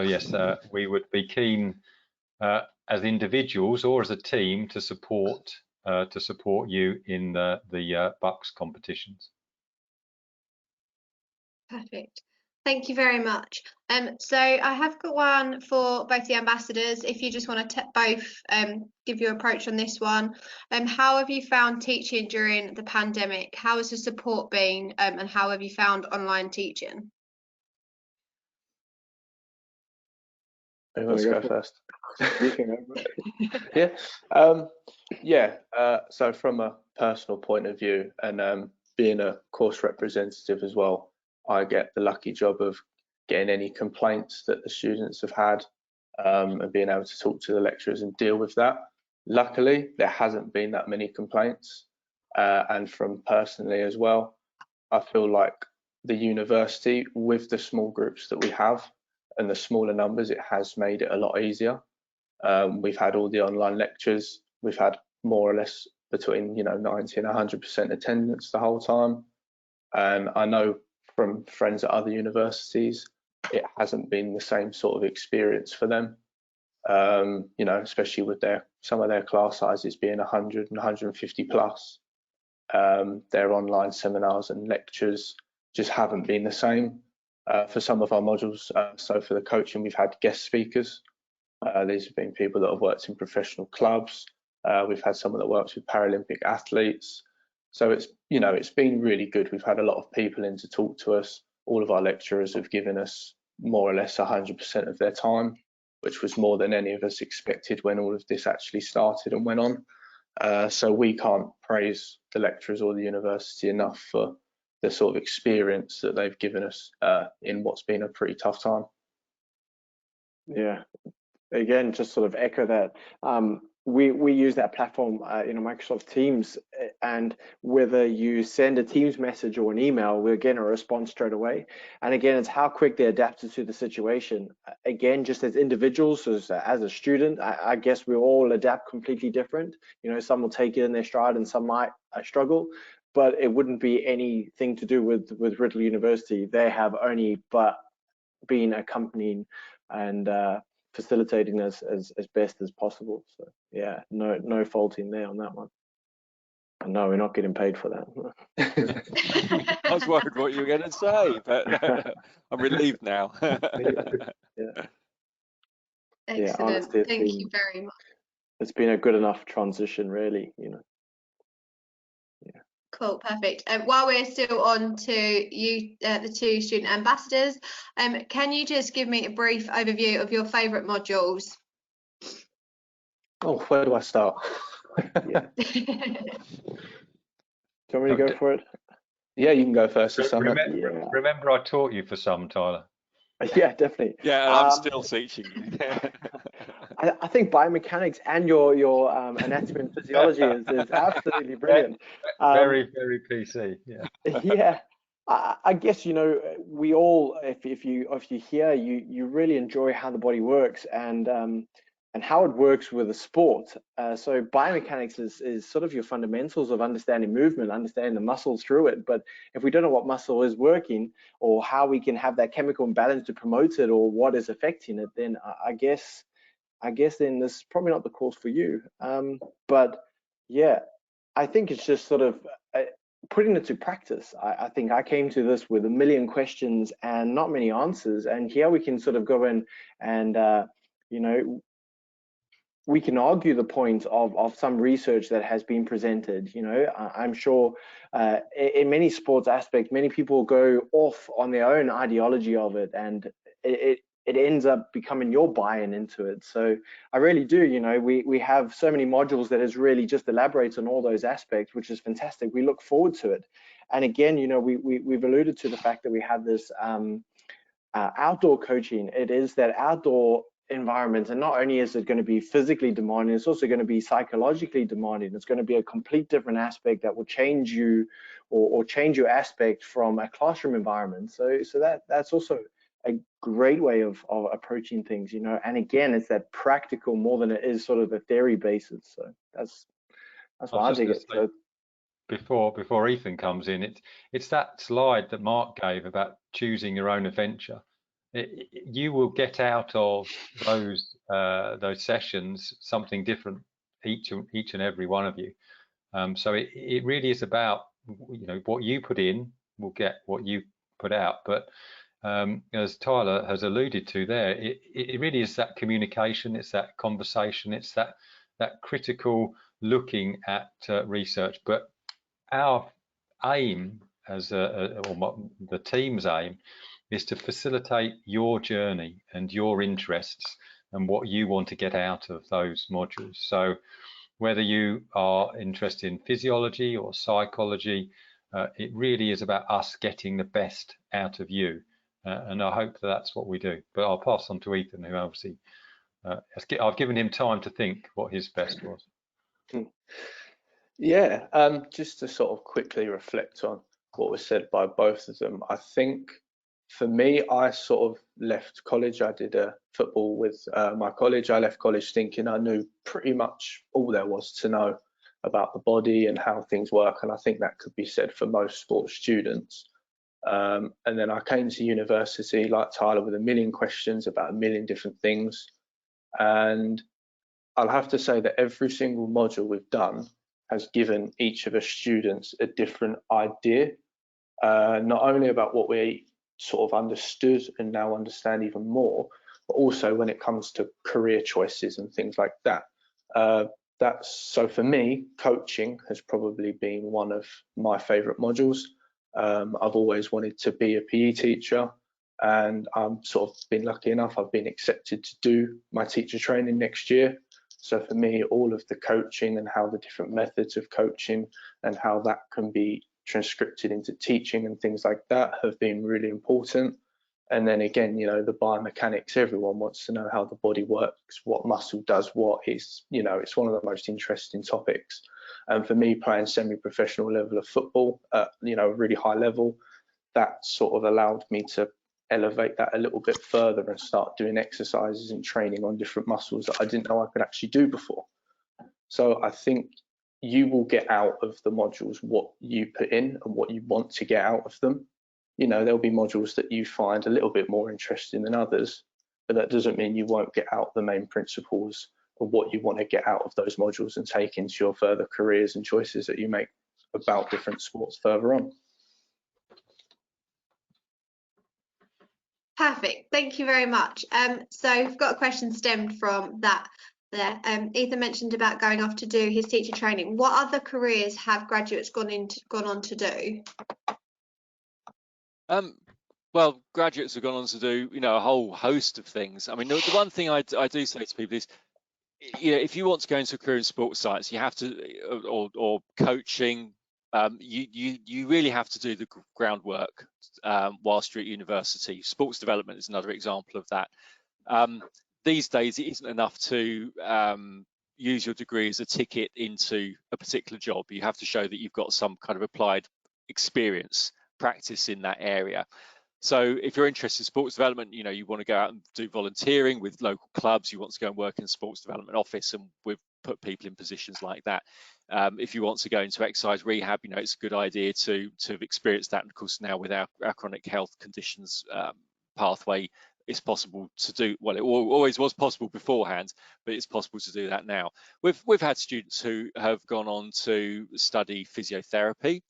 yes, we would be keen as individuals or as a team to support you in the BUCS competitions. Perfect. Thank you very much. So I have got one for both the ambassadors. If you just want to both give your approach on this one. How have you found teaching during the pandemic? How has the support been, and how have you found online teaching? Who wants to go first? You can Yeah. go. So from a personal point of view, and being a course representative as well, I get the lucky job of getting any complaints that the students have had, and being able to talk to the lecturers and deal with that. Luckily, there hasn't been that many complaints, and from personally as well, I feel like the university, with the small groups that we have and the smaller numbers, it has made it a lot easier. We've had all the online lectures. We've had more or less between 90 and 100% attendance the whole time. And I know from friends at other universities, it hasn't been the same sort of experience for them. Especially with some of their class sizes being 100 and 150 plus. Their online seminars and lectures just haven't been the same for some of our modules. So for the coaching, we've had guest speakers. These have been people that have worked in professional clubs. We've had someone that works with Paralympic athletes. So it's been really good. We've had a lot of people in to talk to us. All of our lecturers have given us more or less 100% of their time, which was more than any of us expected when all of this actually started and went on. So we can't praise the lecturers or the university enough for the sort of experience that they've given us in what's been a pretty tough time. Yeah, again, just sort of echo that. We use that platform, Microsoft Teams, and whether you send a Teams message or an email, we're getting a response straight away. And again, it's how quick they adapted to the situation. Again, just as individuals, as a student, I guess we all adapt completely different. Some will take it in their stride and some might struggle, but it wouldn't be anything to do with Riddle University. They have only but been accompanying and facilitating as best as possible. So yeah, no faulting there on that one. And no, we're not getting paid for that. I was worried what you were going to say, but I'm relieved now. Yeah. Excellent. Honestly, thank you very much. It's been a good enough transition, really. Yeah. Cool, perfect. While we're still on to you, the two student ambassadors, can you just give me a brief overview of your favourite modules? Oh, where do I start? Yeah. Do you want me to go for it? Yeah, you can go first. Remember, I taught you for some, Tyler. Yeah, definitely. Yeah, I'm still teaching you. I think biomechanics and your anatomy and physiology is absolutely brilliant. Very, very PC. Yeah. Yeah. I guess, you know, we all, if you hear, you really enjoy how the body works and how it works with a sport. So biomechanics is sort of your fundamentals of understanding movement, understanding the muscles through it. But if we don't know what muscle is working or how we can have that chemical imbalance to promote it or what is affecting it, then I guess then this is probably not the course for you. But yeah, I think it's just sort of putting it to practice. I think I came to this with a million questions and not many answers, and here we can sort of go in and you know, we can argue the point of some research that has been presented. You know, I'm sure in many sports aspects, many people go off on their own ideology of it, and it ends up becoming your buy-in into it. So I really do, you know, we have so many modules that has really just elaborates on all those aspects, which is fantastic. We look forward to it. And again, you know, we've alluded to the fact that we have this outdoor coaching. It is that outdoor environment, and not only is it going to be physically demanding, it's also going to be psychologically demanding. It's going to be a complete different aspect that will change you or change your aspect from a classroom environment. So that's also a great way of approaching things, you know. And again, it's that practical more than it is sort of a theory basis. So that's why I dig it. So, before Ethan comes in, it's that slide that Mark gave about choosing your own adventure. You will get out of those sessions something different, each and every one of you. So it really is about, you know, what you put in will get what you put out. But as Tyler has alluded to there, it really is that communication, it's that conversation, it's that critical looking at research. But our aim as the team's aim is to facilitate your journey and your interests and what you want to get out of those modules. So whether you are interested in physiology or psychology, it really is about us getting the best out of you. And I hope that's what we do. But I'll pass on to Ethan, who obviously, I've given him time to think what his best was. Yeah, just to sort of quickly reflect on what was said by both of them. I think for me, I sort of left college. I did football with my college. I left college thinking I knew pretty much all there was to know about the body and how things work. And I think that could be said for most sports students. And then I came to university, like Tyler, with a million questions about a million different things. And I'll have to say that every single module we've done has given each of us students a different idea, not only about what we sort of understood and now understand even more, but also when it comes to career choices and things like that. So for me, coaching has probably been one of my favorite modules. I've always wanted to be a PE teacher, and I'm sort of been lucky enough, I've been accepted to do my teacher training next year. So for me, all of the coaching and how the different methods of coaching and how that can be transcribed into teaching and things like that have been really important. And then again, you know, the biomechanics, everyone wants to know how the body works, what muscle does what. Is, you know, it's one of the most interesting topics. And for me, playing semi-professional level of football at, you know, a really high level, that sort of allowed me to elevate that a little bit further and start doing exercises and training on different muscles that I didn't know I could actually do before. So I think you will get out of the modules what you put in and what you want to get out of them. You know, there'll be modules that you find a little bit more interesting than others, but that doesn't mean you won't get out the main principles of what you want to get out of those modules and take into your further careers and choices that you make about different sports further on. Perfect, thank you very much. So we've got a question stemmed from that there. Ethan mentioned about going off to do his teacher training. What other careers have graduates gone on to do? Well, graduates have gone on to do, you know, a whole host of things. I mean, the one thing I do say to people is, you know, if you want to go into a career in sports science, you have to, or coaching, you really have to do the groundwork whilst you're at university. Sports development is another example of that. these days it isn't enough to use your degree as a ticket into a particular job. You have to show that you've got some kind of applied experience, practice in that area. So if you're interested in sports development, you know, you want to go out and do volunteering with local clubs, you want to go and work in a sports development office, and we've put people in positions like that. If you want to go into exercise rehab, you know, it's a good idea to have experienced that. And of course, now with our chronic health conditions pathway, it's possible to do, well, it always was possible beforehand, but it's possible to do that now. We've had students who have gone on to study physiotherapy,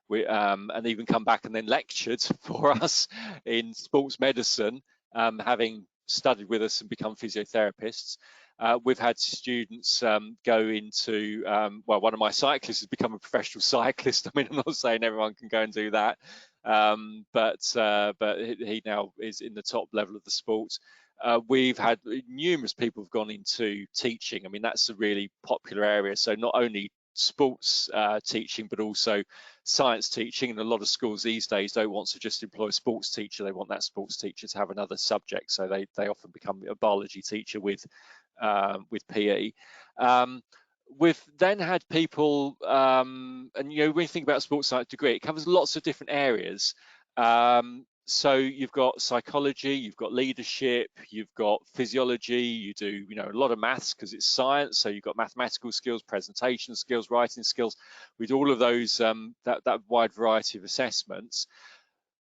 and even come back and then lectured for us in sports medicine, having studied with us and become physiotherapists. We've had students go into, well, one of my cyclists has become a professional cyclist. I mean, I'm not saying everyone can go and do that, but he now is in the top level of the sport. We've had numerous people have gone into teaching. I mean, that's a really popular area. So not only sports teaching, but also science teaching. And a lot of schools these days don't want to just employ a sports teacher. They want that sports teacher to have another subject. So they often become a biology teacher with PE. We've then had people, and you know, when you think about a sports science degree, it covers lots of different areas. So you've got psychology, you've got leadership, you've got physiology, you do, you know, a lot of maths because it's science. So you've got mathematical skills, presentation skills, writing skills, with all of those, that wide variety of assessments.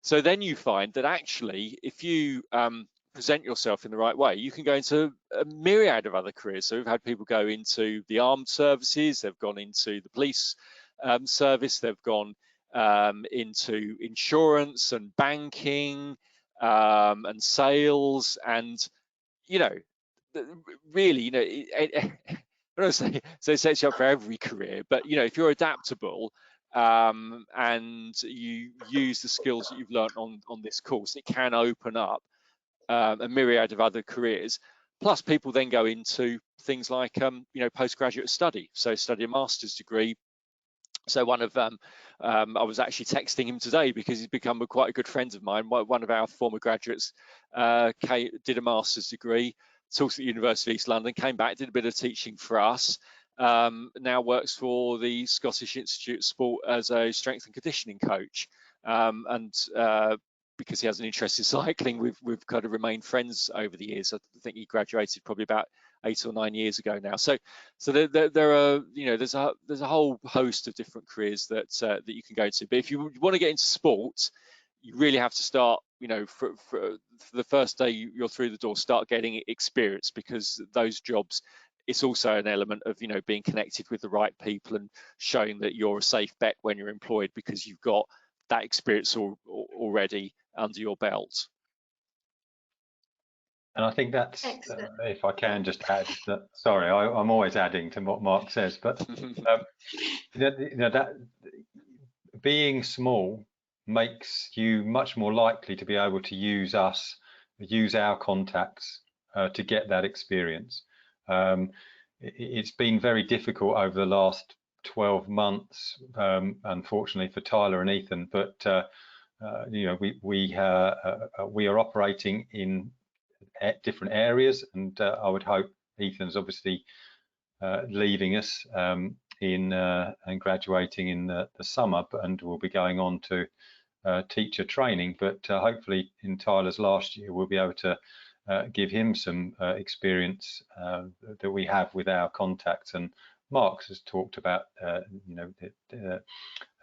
So then you find that actually, if you present yourself in the right way, you can go into a myriad of other careers. So we've had people go into the armed services, they've gone into the police service, they've gone into insurance and banking and sales, and you know, really, you know, I don't say so it sets you up for every career, but you know, if you're adaptable and you use the skills that you've learned on this course, it can open up a myriad of other careers. Plus, people then go into things like you know, postgraduate study, so study a master's degree. So one of I was actually texting him today because he's become quite a good friend of mine. One of our former graduates did a master's degree, taught at the University of East London, came back, did a bit of teaching for us, now works for the Scottish Institute of Sport as a strength and conditioning coach. Because he has an interest in cycling, we've kind of remained friends over the years. I think he graduated probably about 8 or 9 years ago now. So there are, you know, there's a whole host of different careers that that you can go to. But if you want to get into sport, you really have to start, you know, for the first day you're through the door, start getting experience, because those jobs, it's also an element of, you know, being connected with the right people and showing that you're a safe bet when you're employed because you've got that experience already under your belt. And I think that's, if I can just add that, sorry, I'm always adding to what Mark says, but you know, that being small makes you much more likely to be able to use our contacts to get that experience. It's been very difficult over the last 12 months, unfortunately for Tyler and Ethan, but you know, we are operating in different areas, and I would hope Ethan's obviously leaving us and graduating in the summer, and will be going on to teacher training, but hopefully in Tyler's last year we'll be able to give him some experience that we have with our contacts. And Mark has talked about you know, the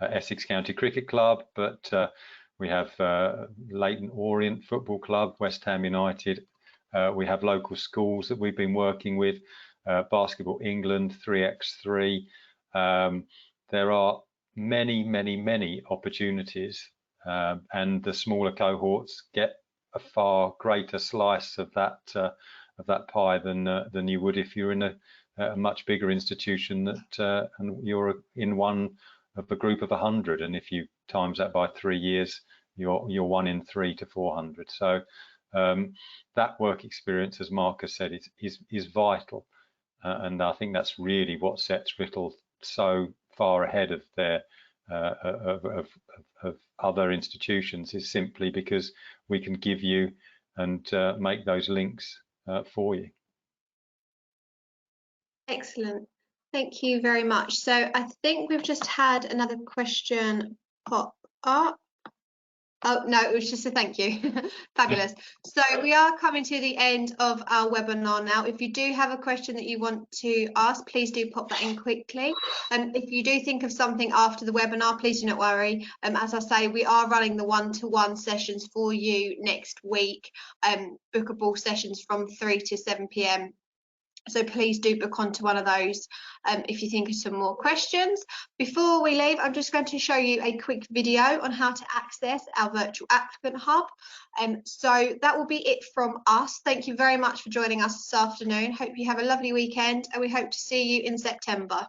Essex County Cricket Club, but we have Leyton Orient Football Club, West Ham United. We have local schools that we've been working with, Basketball England, 3x3. There are many opportunities, and the smaller cohorts get a far greater slice of that pie than you would if you're in a much bigger institution that and you're in one of the group of 100, and if you times that by 3 years, you're 1 in 3 to 400. So that work experience, as Mark has said, is vital, and I think that's really what sets Writtle so far ahead of their of other institutions, is simply because we can give you and make those links for you. Excellent. Thank you very much. So I think we've just had another question pop up. Oh, no, it was just a thank you. Fabulous. So we are coming to the end of our webinar now. If you do have a question that you want to ask, please do pop that in quickly. And if you do think of something after the webinar, please do not worry. As I say, we are running the one-to-one sessions for you next week, bookable sessions from 3 to 7 p.m. So please do book onto one of those if you think of some more questions. Before we leave, I'm just going to show you a quick video on how to access our virtual applicant hub. So that will be it from us. Thank you very much for joining us this afternoon. Hope you have a lovely weekend, and we hope to see you in September.